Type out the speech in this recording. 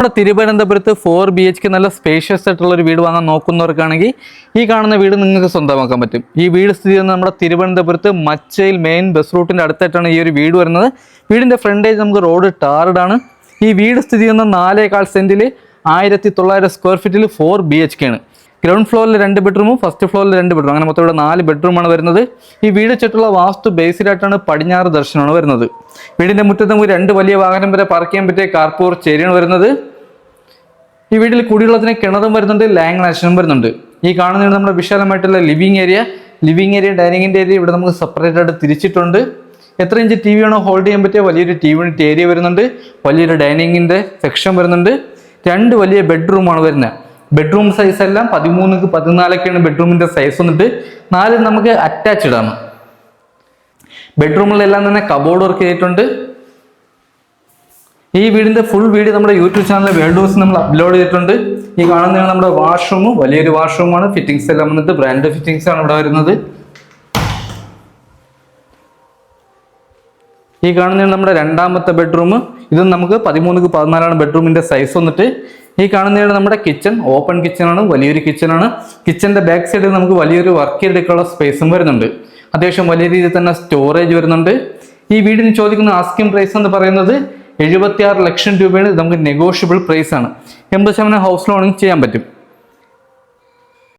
നമ്മുടെ തിരുവനന്തപുരത്ത് 4 BHK നല്ല സ്പേഷ്യസ് ആയിട്ടുള്ള ഒരു വീട് വാങ്ങാൻ നോക്കുന്നവർക്കാണെങ്കിൽ ഈ കാണുന്ന വീട് നിങ്ങൾക്ക് സ്വന്തമാക്കാൻ പറ്റും. ഈ വീട് സ്ഥിതി ചെയ്യുന്നത് നമ്മുടെ തിരുവനന്തപുരത്ത് മച്ചയിൽ മെയിൻ ബസ് റൂട്ടിൻ്റെ അടുത്തായിട്ടാണ് ഈ ഒരു വീട് വരുന്നത്. വീടിൻ്റെ ഫ്രണ്ടേജ് നമുക്ക് റോഡ് ടാർഡാണ്. ഈ വീട് സ്ഥിതി ചെയ്യുന്ന 4.25 സെൻറ്റിൽ 1900 സ്ക്വയർ ഫീറ്റിൽ 4 BHK ആണ്. ഗ്രൗണ്ട് ഫ്ലോറിൽ 2 ബെഡ്റൂമും ഫസ്റ്റ് ഫ്ലോറിൽ 2 ബെഡ്റൂം, അങ്ങനെ മൊത്തം ഇവിടെ 4 ബെഡ്റൂമാണ് വരുന്നത്. ഈ വീട് ചുറ്റുള്ള വാസ്തു ബേസിലായിട്ടാണ് പടിഞ്ഞാറ് ദർശനമാണ് വരുന്നത്. വീടിൻ്റെ മുറ്റത്ത് നമുക്ക് 2 വലിയ വാഹനം വരെ പാർക്ക് ചെയ്യാൻ പറ്റിയ കാർപോർ ചേരിയാണ് വരുന്നത്. ഈ വീട്ടിൽ കുടിവെള്ളത്തിന് കിണറും വരുന്നുണ്ട്, ലാങ് കണക്ഷനും വരുന്നുണ്ട്. ഈ കാണുന്നതാണ് നമ്മുടെ വിശാലമായിട്ടുള്ള ലിവിങ് ഏരിയ ഡൈനിങ്ങിൻ്റെ ഏരിയ ഇവിടെ നമുക്ക് സെപ്പറേറ്റ് ആയിട്ട് തിരിച്ചിട്ടുണ്ട്. എത്ര ഇഞ്ച് ടി വി ആണോ ഹോൾഡ് ചെയ്യാൻ പറ്റിയ വലിയൊരു ടി വി ഏരിയ വരുന്നുണ്ട്. വലിയൊരു ഡൈനിങ്ങിൻ്റെ സെക്ഷൻ വരുന്നുണ്ട്. 2 വലിയ ബെഡ്റൂമാണ് വരുന്നത്. ബെഡ്റൂം സൈസ് എല്ലാം 13x14 ബെഡ്റൂമിൻ്റെ സൈസ് വന്നിട്ട്. 4 നമുക്ക് അറ്റാച്ച്ഡ് ആണ്. ബെഡ്റൂമിലെല്ലാം തന്നെ കബോർഡ് വർക്ക് ചെയ്തിട്ടുണ്ട്. ഈ വീടിന്റെ ഫുൾ വീഡിയോ നമ്മുടെ യൂട്യൂബ് ചാനലിൽ വീഡിയോസ് നമ്മൾ അപ്ലോഡ് ചെയ്തിട്ടുണ്ട്. ഈ കാണുന്നതാണ് നമ്മുടെ വാഷ്റൂമും, വലിയൊരു വാഷ്റൂമാണ്. ഫിറ്റിംഗ്സ് എല്ലാം വന്നിട്ട് ബ്രാൻഡ് ഫിറ്റിംഗ്സ് ആണ് ഇവിടെ വരുന്നത്. ഈ കാണുന്നതാണ് നമ്മുടെ 2ാമത്തെ ബെഡ്റൂം. ഇത് നമുക്ക് 13x14 ബെഡ്റൂമിന്റെ സൈസ് വന്നിട്ട്. ഈ കാണുന്നതാണ് നമ്മുടെ കിച്ചൺ, ഓപ്പൺ കിച്ചൺ ആണ്, വലിയൊരു കിച്ചൺ ആണ്. കിച്ചന്റെ ബാക്ക് സൈഡിൽ നമുക്ക് വലിയൊരു വർക്ക് ചെയ്തെടുക്കാനുള്ള സ്പേസും വരുന്നുണ്ട്. അത്യാവശ്യം വലിയ രീതിയിൽ തന്നെ സ്റ്റോറേജ് വരുന്നുണ്ട്. ഈ വീടിന് ചോദിക്കുന്ന ആസ്കിംഗ് പ്രൈസ് എന്ന് പറയുന്നത് 76 ലക്ഷം രൂപയാണ്. നമുക്ക് നെഗോഷ്യബിൾ പ്രൈസ് ആണ്. 80% ഹൗസ് ലോണിങ് ചെയ്യാൻ പറ്റും.